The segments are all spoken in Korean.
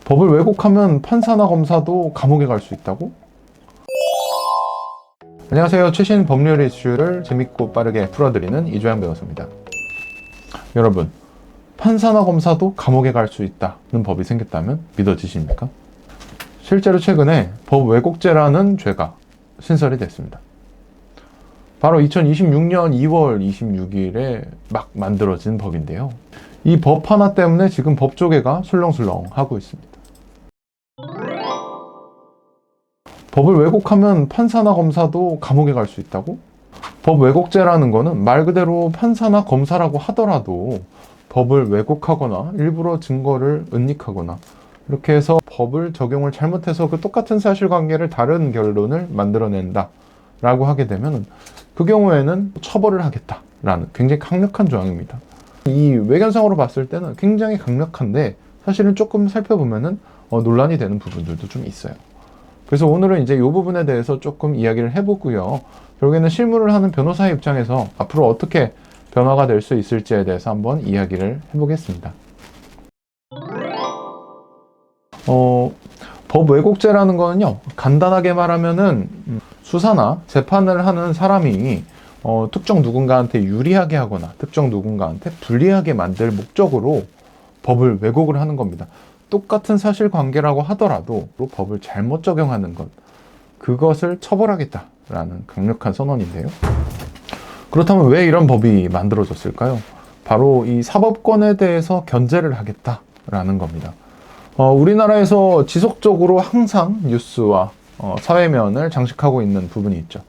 법을 왜곡하면 판사나 검사도 감옥에 갈 수 있다고? 안녕하세요. 최신 법률 이슈를 재밌고 빠르게 풀어드리는 이주영 변호사입니다. 여러분, 판사나 검사도 감옥에 갈 수 있다는 법이 생겼다면 믿어지십니까? 실제로 최근에 법 왜곡죄라는 죄가 신설이 됐습니다. 바로 2026년 2월 26일에 막 만들어진 법인데요. 이 법 하나 때문에 지금 법조계가 술렁술렁 하고 있습니다. 법을 왜곡하면 판사나 검사도 감옥에 갈 수 있다고? 법 왜곡죄라는 거는 말 그대로 판사나 검사라고 하더라도 법을 왜곡하거나 일부러 증거를 은닉하거나 이렇게 해서 법을 적용을 잘못해서 그 똑같은 사실관계를 다른 결론을 만들어낸다 라고 하게 되면 그 경우에는 처벌을 하겠다라는 굉장히 강력한 조항입니다. 이 외견상으로 봤을 때는 굉장히 강력한데 사실은 조금 살펴보면은 논란이 되는 부분들도 좀 있어요. 그래서 오늘은 이제 이 부분에 대해서 조금 이야기를 해보고요. 결국에는 실무를 하는 변호사의 입장에서 앞으로 어떻게 변화가 될 수 있을지에 대해서 한번 이야기를 해보겠습니다. 법 왜곡죄라는 거는요, 간단하게 말하면은 수사나 재판을 하는 사람이 특정 누군가한테 유리하게 하거나 특정 누군가한테 불리하게 만들 목적으로 법을 왜곡을 하는 겁니다. 똑같은 사실관계라고 하더라도 법을 잘못 적용하는 것, 그것을 처벌하겠다라는 강력한 선언인데요. 그렇다면 왜 이런 법이 만들어졌을까요? 바로 이 사법권에 대해서 견제를 하겠다라는 겁니다. 우리나라에서 지속적으로 항상 뉴스와 사회면을 장식하고 있는 부분이 있죠.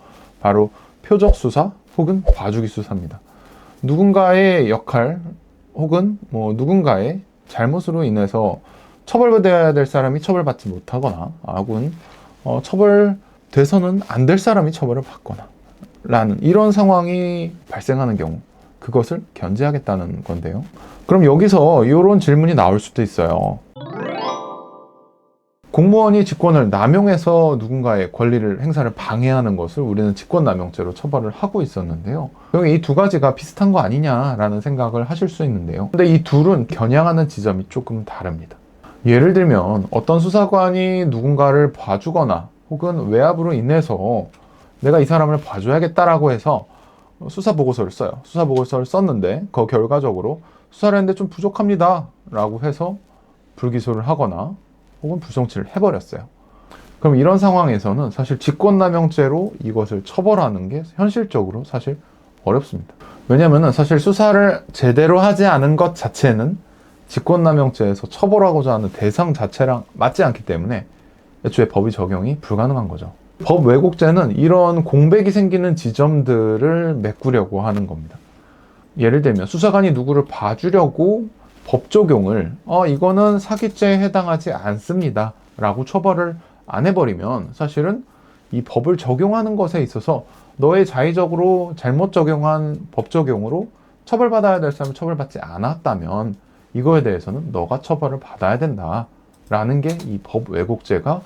바로 표적수사 혹은 봐주기 수사입니다. 누군가의 역할 혹은 누군가의 잘못으로 인해서 처벌받아야 될 사람이 처벌받지 못하거나 혹은 처벌돼서는 안 될 사람이 처벌을 받거나 라는 이런 상황이 발생하는 경우 그것을 견제하겠다는 건데요. 그럼 여기서 이런 질문이 나올 수도 있어요. 공무원이 직권을 남용해서 누군가의 권리를 행사를 방해하는 것을 우리는 직권남용죄로 처벌을 하고 있었는데요. 이 두 가지가 비슷한 거 아니냐라는 생각을 하실 수 있는데요. 근데 이 둘은 겨냥하는 지점이 조금 다릅니다. 예를 들면 어떤 수사관이 누군가를 봐주거나 혹은 외압으로 인해서 내가 이 사람을 봐줘야겠다라고 해서 수사보고서를 써요. 수사보고서를 썼는데 그 결과적으로 수사를 했는데 좀 부족합니다 라고 해서 불기소를 하거나 혹은 불송치를 해버렸어요. 그럼 이런 상황에서는 사실 직권남용죄로 이것을 처벌하는 게 현실적으로 사실 어렵습니다. 왜냐하면 사실 수사를 제대로 하지 않은 것 자체는 직권남용죄에서 처벌하고자 하는 대상 자체랑 맞지 않기 때문에 애초에 법이 적용이 불가능한 거죠. 법 왜곡죄는 이런 공백이 생기는 지점들을 메꾸려고 하는 겁니다. 예를 들면 수사관이 누구를 봐주려고 법 적용을 이거는 사기죄에 해당하지 않습니다 라고 처벌을 안 해버리면 사실은 이 법을 적용하는 것에 있어서 너의 자의적으로 잘못 적용한 법 적용으로 처벌받아야 될 사람은 처벌받지 않았다면 이거에 대해서는 너가 처벌을 받아야 된다라는 게 이 법 왜곡죄가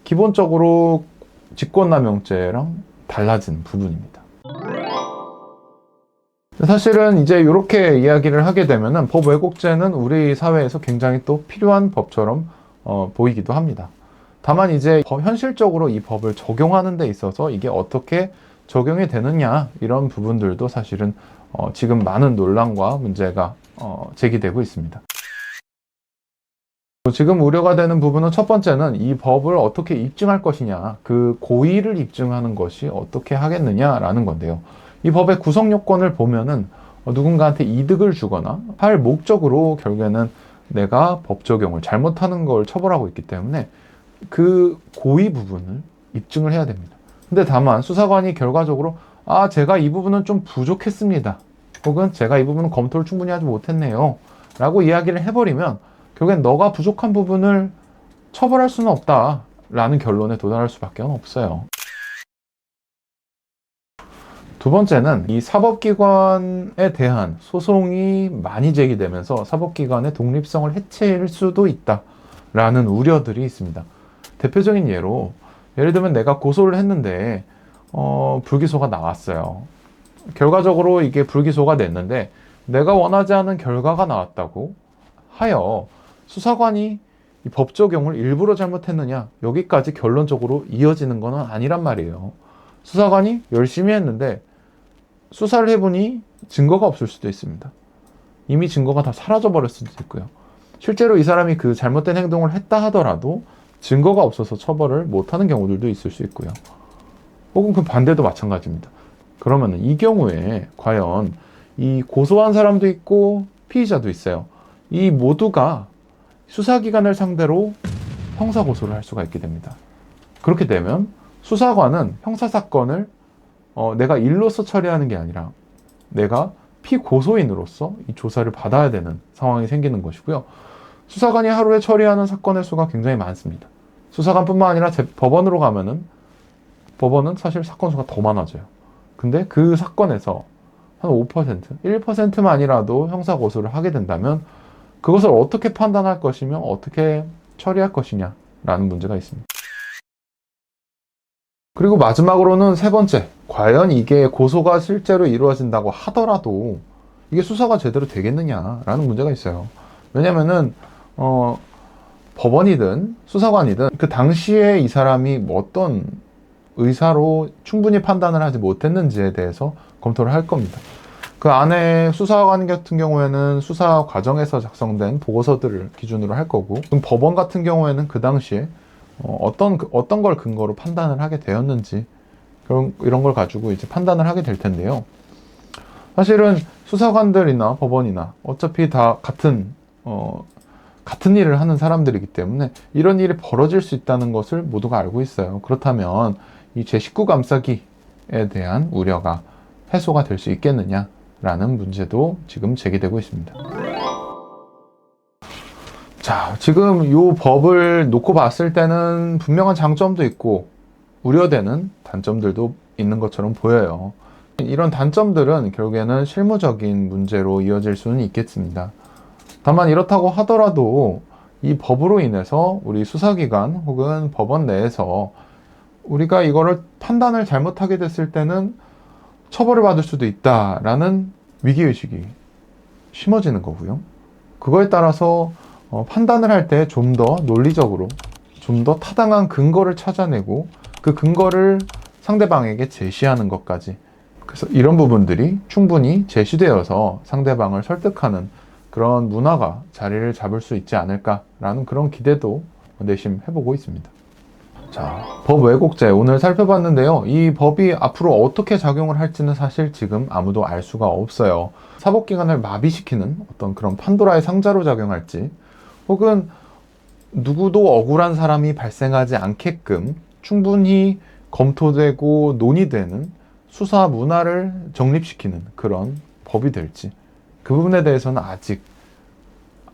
기본적으로 직권남용죄랑 달라진 부분입니다. 사실은 이제 이렇게 이야기를 하게 되면은 법 왜곡죄는 우리 사회에서 굉장히 또 필요한 법처럼 보이기도 합니다. 다만 이제 현실적으로 이 법을 적용하는 데 있어서 이게 어떻게 적용이 되느냐 이런 부분들도 사실은 지금 많은 논란과 문제가 제기되고 있습니다. 지금 우려가 되는 부분은 첫 번째는 이 법을 어떻게 입증할 것이냐, 그 고의를 입증하는 것이 어떻게 하겠느냐라는 건데요. 이 법의 구성 요건을 보면은 누군가한테 이득을 주거나 할 목적으로 결국에는 내가 법 적용을 잘못하는 걸 처벌하고 있기 때문에 그 고의 부분을 입증을 해야 됩니다. 근데 다만 수사관이 결과적으로 제가 이 부분은 좀 부족했습니다. 혹은 제가 이 부분은 검토를 충분히 하지 못했네요. 라고 이야기를 해버리면 결국엔 너가 부족한 부분을 처벌할 수는 없다라는 결론에 도달할 수밖에 없어요. 두 번째는 이 사법기관에 대한 소송이 많이 제기되면서 사법기관의 독립성을 해칠 수도 있다라는 우려들이 있습니다. 대표적인 예를 들면 내가 고소를 했는데 불기소가 나왔어요. 결과적으로 이게 불기소가 됐는데 내가 원하지 않은 결과가 나왔다고 하여 수사관이 이 법 적용을 일부러 잘못했느냐, 여기까지 결론적으로 이어지는 건 아니란 말이에요. 수사관이 열심히 했는데 수사를 해보니 증거가 없을 수도 있습니다. 이미 증거가 다 사라져버릴 수도 있고요. 실제로 이 사람이 그 잘못된 행동을 했다 하더라도 증거가 없어서 처벌을 못하는 경우들도 있을 수 있고요. 혹은 그 반대도 마찬가지입니다. 그러면 이 경우에 과연 이 고소한 사람도 있고 피의자도 있어요. 이 모두가 수사기관을 상대로 형사고소를 할 수가 있게 됩니다. 그렇게 되면 수사관은 형사사건을 내가 일로서 처리하는 게 아니라 내가 피고소인으로서 이 조사를 받아야 되는 상황이 생기는 것이고요. 수사관이 하루에 처리하는 사건의 수가 굉장히 많습니다. 수사관뿐만 아니라 법원으로 가면은 법원은 사실 사건 수가 더 많아져요. 근데 그 사건에서 한 5%, 1%만이라도 형사고소를 하게 된다면 그것을 어떻게 판단할 것이며 어떻게 처리할 것이냐라는 문제가 있습니다. 그리고 마지막으로는 세 번째, 과연 이게 고소가 실제로 이루어진다고 하더라도 이게 수사가 제대로 되겠느냐라는 문제가 있어요. 왜냐면은 법원이든 수사관이든 그 당시에 이 사람이 어떤 의사로 충분히 판단을 하지 못했는지에 대해서 검토를 할 겁니다. 그 안에 수사관 같은 경우에는 수사 과정에서 작성된 보고서들을 기준으로 할 거고, 그럼 법원 같은 경우에는 그 당시에 어떤 걸 근거로 판단을 하게 되었는지 이런 걸 가지고 이제 판단을 하게 될 텐데요. 사실은 수사관들이나 법원이나 어차피 다 같은 일을 하는 사람들이기 때문에 이런 일이 벌어질 수 있다는 것을 모두가 알고 있어요. 그렇다면 이 제19 감싸기에 대한 우려가 해소가 될 수 있겠느냐라는 문제도 지금 제기되고 있습니다. 자, 지금 이 법을 놓고 봤을 때는 분명한 장점도 있고 우려되는 단점들도 있는 것처럼 보여요. 이런 단점들은 결국에는 실무적인 문제로 이어질 수는 있겠습니다. 다만 이렇다고 하더라도 이 법으로 인해서 우리 수사기관 혹은 법원 내에서 우리가 이거를 판단을 잘못하게 됐을 때는 처벌을 받을 수도 있다라는 위기의식이 심어지는 거고요. 그거에 따라서 판단을 할 때 좀 더 논리적으로 좀 더 타당한 근거를 찾아내고 그 근거를 상대방에게 제시하는 것까지, 그래서 이런 부분들이 충분히 제시되어서 상대방을 설득하는 그런 문화가 자리를 잡을 수 있지 않을까라는 그런 기대도 내심해보고 있습니다. 자, 법 왜곡죄 오늘 살펴봤는데요. 이 법이 앞으로 어떻게 작용을 할지는 사실 지금 아무도 알 수가 없어요. 사법기관을 마비시키는 어떤 그런 판도라의 상자로 작용할지, 혹은 누구도 억울한 사람이 발생하지 않게끔 충분히 검토되고 논의되는 수사 문화를 정립시키는 그런 법이 될지, 그 부분에 대해서는 아직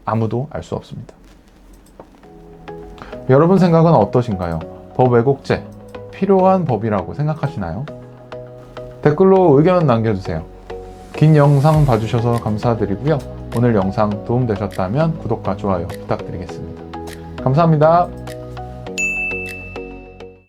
아무도 알 수 없습니다. 여러분 생각은 어떠신가요? 법 왜곡죄 필요한 법이라고 생각하시나요? 댓글로 의견 남겨주세요. 긴 영상 봐주셔서 감사드리고요. 오늘 영상 도움되셨다면 구독과 좋아요 부탁드리겠습니다. 감사합니다.